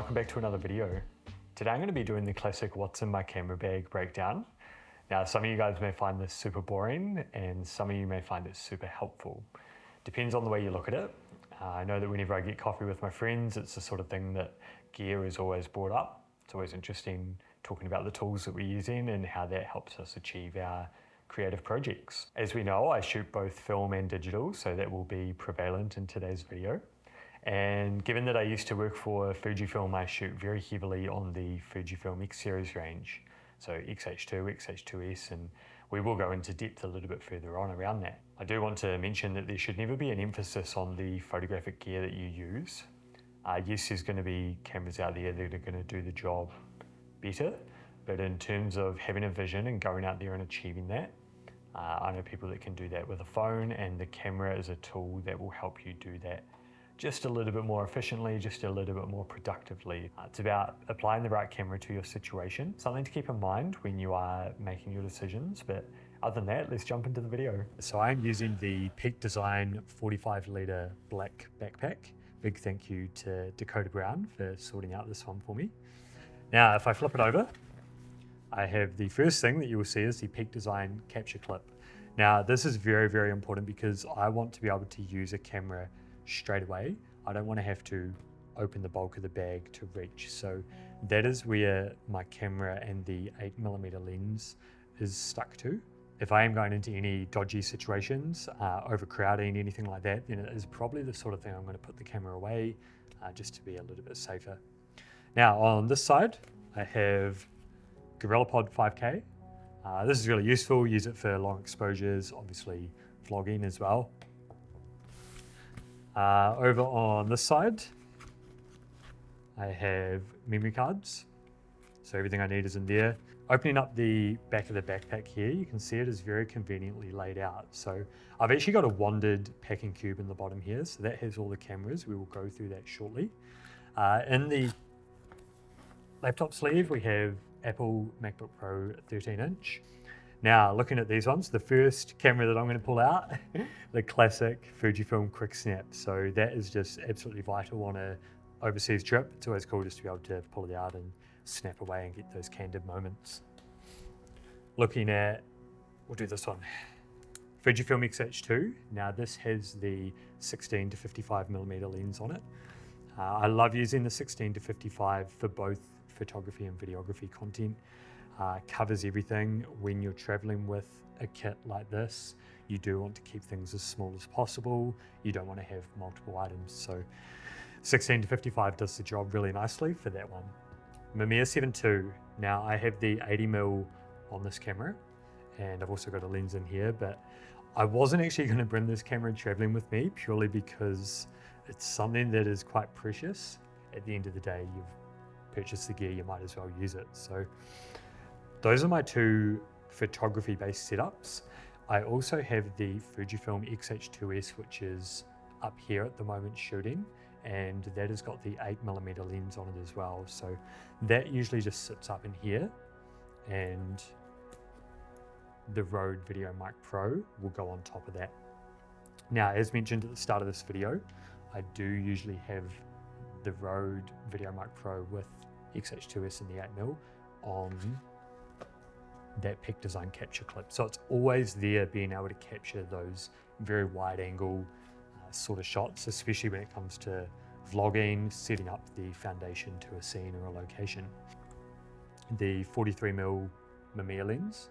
welcome back to another video. Today I'm going to be doing the classic what's in my camera bag breakdown. Now some of you guys may find this super boring and some of you may find it super helpful. Depends on the way you look at it. I know that whenever I get coffee with my friends, it's the sort of thing that gear is always brought up. It's always interesting talking about the tools that we're using and how that helps us achieve our creative projects. As we know, I shoot both film and digital, so that will be prevalent in today's video. And given that I used to work for Fujifilm, I shoot very heavily on the Fujifilm X Series range. So XH2, XH2S, and we will go into depth a little bit further on around that. I do want to mention that there should never be an emphasis on the photographic gear that you use. Yes, there's going to be cameras out there that are going to do the job better, but in terms of having a vision and going out there and achieving that, I know people that can do that with a phone, and the camera is a tool that will help you do that just a little bit more efficiently, just a little bit more productively. It's about applying the right camera to your situation. Something to keep in mind when you are making your decisions, but other than that, let's jump into the video. So I'm using the Peak Design 45 litre black backpack. Big thank you to Dakota Brown for sorting out this one for me. Now, if I flip it over, I have the first thing that you will see is the Peak Design capture clip. Now, this is very, very important because I want to be able to use a camera straight away. I don't want to have to open the bulk of the bag to reach. So that is where my camera and the 8mm lens is stuck to. If I am going into any dodgy situations, overcrowding, anything like that, then it is probably the sort of thing I'm going to put the camera away just to be a little bit safer. Now on this side, I have GorillaPod 5K. This is really useful, use it for long exposures, obviously vlogging as well. Over on this side, I have memory cards. So everything I need is in there. Opening up the back of the backpack here, you can see it is very conveniently laid out. So I've actually got a wanded packing cube in the bottom here. So that has all the cameras. We will go through that shortly. In the laptop sleeve, we have Apple MacBook Pro 13-inch. Now, looking at these ones, the first camera that I'm going to pull out, the classic Fujifilm Quick Snap. So that is just absolutely vital on a overseas trip. It's always cool just to be able to pull it out and snap away and get those candid moments. Looking at, we'll do this one, Fujifilm X-H2. Now this has the 16 to 55mm lens on it. I love using the 16 to 55 for both photography and videography content. Covers everything. When you're traveling with a kit like this, you do want to keep things as small as possible. You don't want to have multiple items. So 16 to 55 does the job really nicely for that one. Mamiya 7.2. Now I have the 80mm on this camera, and I've also got a lens in here, but I wasn't actually going to bring this camera traveling with me purely because it's something that is quite precious. At the end of the day, you've purchased the gear, you might as well use it. So those are my two photography-based setups. I also have the Fujifilm XH2S, which is up here at the moment shooting, and that has got the 8mm lens on it as well. So that usually just sits up in here, and the Rode VideoMic Pro will go on top of that. Now, as mentioned at the start of this video, I do usually have the Rode VideoMic Pro with XH2S and the 8mm on that Peak Design capture clip. So it's always there, being able to capture those very wide angle sort of shots, especially when it comes to vlogging, setting up the foundation to a scene or a location. The 43mm Mamiya lens.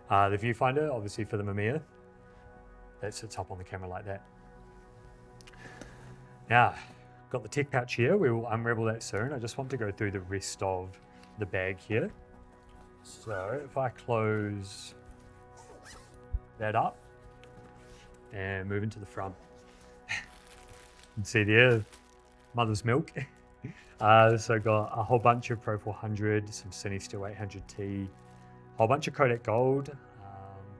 The viewfinder, obviously for the Mamiya, that sits up on the camera like that. Now, got the tech pouch here. We will unravel that soon. I just want to go through the rest of the bag here. So if I close that up and move into the front, you can see there, mother's milk. So got a whole bunch of Pro 400, some Cine Still 800T, a whole bunch of Kodak Gold,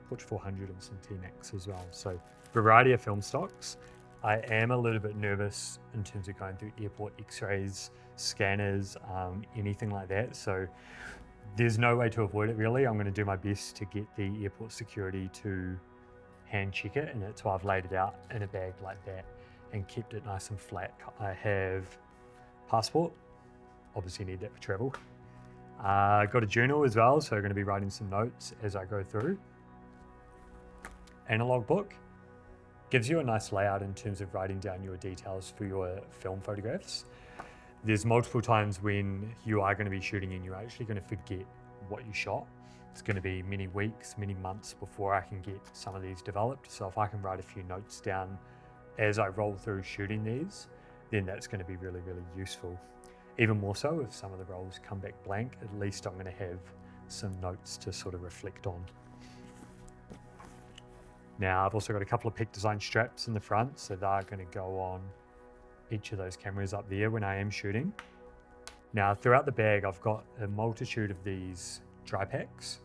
Portra 400 and some T-Max as well. So variety of film stocks. I am a little bit nervous in terms of going through airport x-rays, scanners, anything like that. So there's no way to avoid it really. I'm going to do my best to get the airport security to hand check it, and that's why I've laid it out in a bag like that and kept it nice and flat. I have passport, obviously need that for travel. Got a journal as well, so I'm going to be writing some notes as I go through. Analog book gives you a nice layout in terms of writing down your details for your film photographs. There's multiple times when you are going to be shooting and you're actually going to forget what you shot. It's going to be many weeks, many months before I can get some of these developed. So if I can write a few notes down as I roll through shooting these, then that's going to be really, really useful. Even more so if some of the rolls come back blank, at least I'm going to have some notes to sort of reflect on. Now I've also got a couple of peak design straps in the front, so they're going to go on each of those cameras up there when I am shooting. Now throughout the bag I've got a multitude of these dry packs.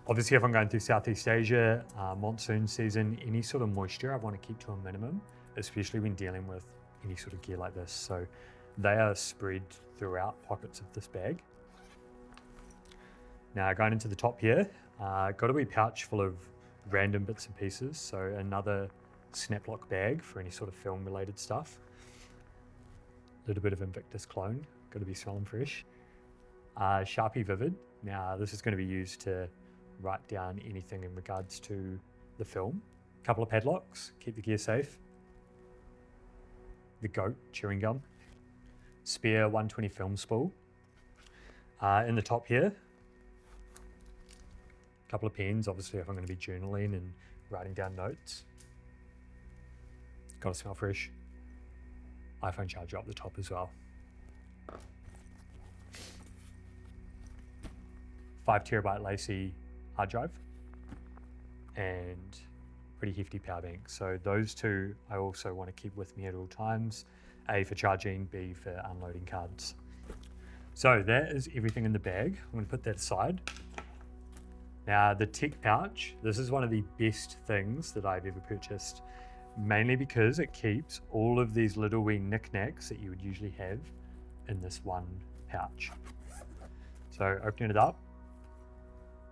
Obviously if I'm going through Southeast Asia, monsoon season, any sort of moisture I want to keep to a minimum, especially when dealing with any sort of gear like this. So they are spread throughout pockets of this bag. Now going into the top here, got a wee pouch full of random bits and pieces. So another snap lock bag for any sort of film related stuff. A little bit of Invictus clone, got to be smelling fresh. Sharpie Vivid. Now this is going to be used to write down anything in regards to the film. A couple of padlocks, keep the gear safe. The Goat chewing gum. Spare 120 film spool. In the top here, a couple of pens, obviously if I'm going to be journaling and writing down notes. Got to smell fresh. iPhone charger up the top as well. 5 terabyte lacy hard drive and pretty hefty power bank. So those two I also want to keep with me at all times. A for charging, B for unloading cards. So that is everything in the bag. I'm going to put that aside. Now the tech pouch, this is one of the best things that I've ever purchased, mainly because it keeps all of these little wee knickknacks that you would usually have in this one pouch. So opening it up,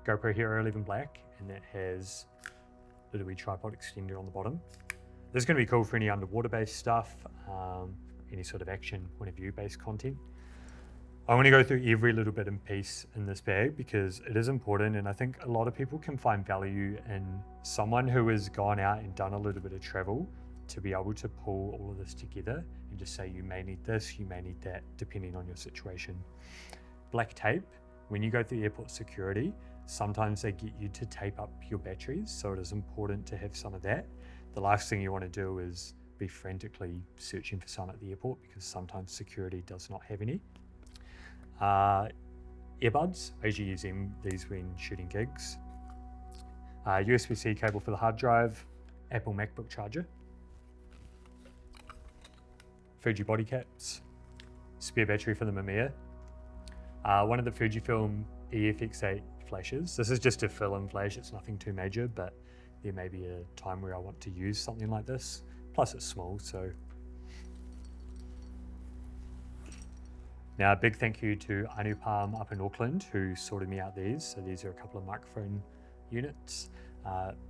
GoPro Hero 11 Black, and that has a little wee tripod extender on the bottom. This is going to be cool for any underwater based stuff, any sort of action point of view based content. I want to go through every little bit and piece in this bag because it is important, and I think a lot of people can find value in someone who has gone out and done a little bit of travel to be able to pull all of this together and just say you may need this, you may need that, depending on your situation. Black tape, when you go through airport security, sometimes they get you to tape up your batteries, so it is important to have some of that. The last thing you want to do is be frantically searching for some at the airport because sometimes security does not have any. Earbuds, I usually use these when shooting gigs. USB-C cable for the hard drive, Apple MacBook charger, Fuji body caps, spare battery for the Mamiya, one of the Fujifilm EFX8 flashes. This is just a film flash, it's nothing too major, but there may be a time where I want to use something like this. Plus it's small, so. Now, a big thank you to Anupam up in Auckland who sorted me out these. So these are a couple of microphone units.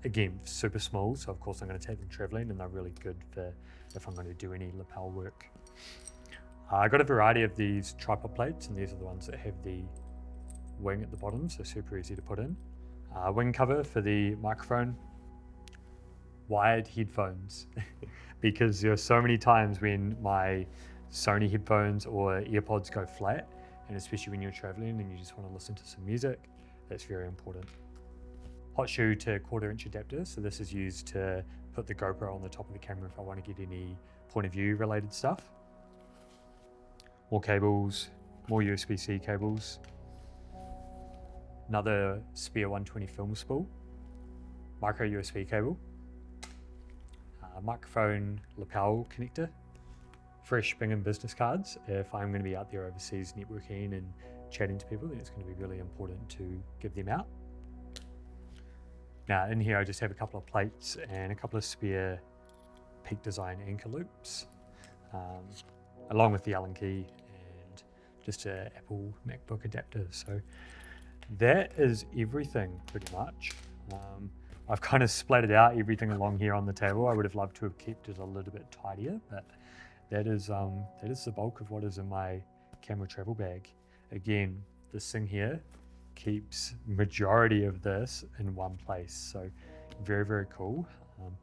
Again, super small, so of course I'm going to take them traveling, and they're really good for if I'm going to do any lapel work. I got a variety of these tripod plates, and these are the ones that have the wing at the bottom, so super easy to put in. Wing cover for the microphone. Wired headphones, because there are so many times when my Sony headphones or earpods go flat, and especially when you're traveling and you just want to listen to some music, that's very important. Hot shoe to 1/4 inch adapter, so this is used to put the GoPro on the top of the camera if I want to get any point of view related stuff. More cables, more USB-C cables. Another spare 120 film spool, micro USB cable, microphone lapel connector, fresh Bingham business cards. If I'm going to be out there overseas networking and chatting to people, then it's going to be really important to give them out. Now in here I just have a couple of plates and a couple of spare Peak Design anchor loops, along with the Allen key and just an Apple MacBook adapter. So that is everything pretty much. I've kind of splattered out everything along here on the table. I would have loved to have kept it a little bit tidier, but that is the bulk of what is in my camera travel bag. Again, this thing here keeps majority of this in one place, so very, very cool.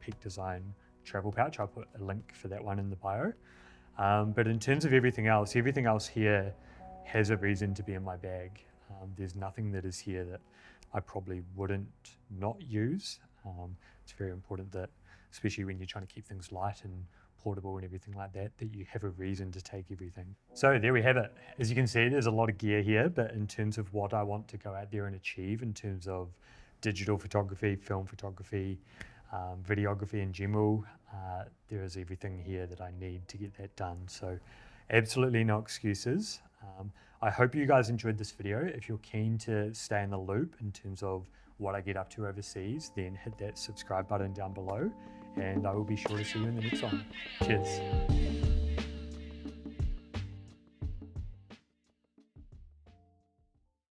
Peak Design travel pouch. I'll put a link for that one in the bio. But in terms of everything else here has a reason to be in my bag. There's nothing that is here that I probably wouldn't not use. It's very important that, especially when you're trying to keep things light and portable and everything like that, that you have a reason to take everything. So there we have it. As you can see, there's a lot of gear here, but in terms of what I want to go out there and achieve in terms of digital photography, film photography, videography in general, there is everything here that I need to get that done. So absolutely no excuses. I hope you guys enjoyed this video. If you're keen to stay in the loop in terms of what I get up to overseas, then hit that subscribe button down below, and I will be sure to see you in the next one. Cheers.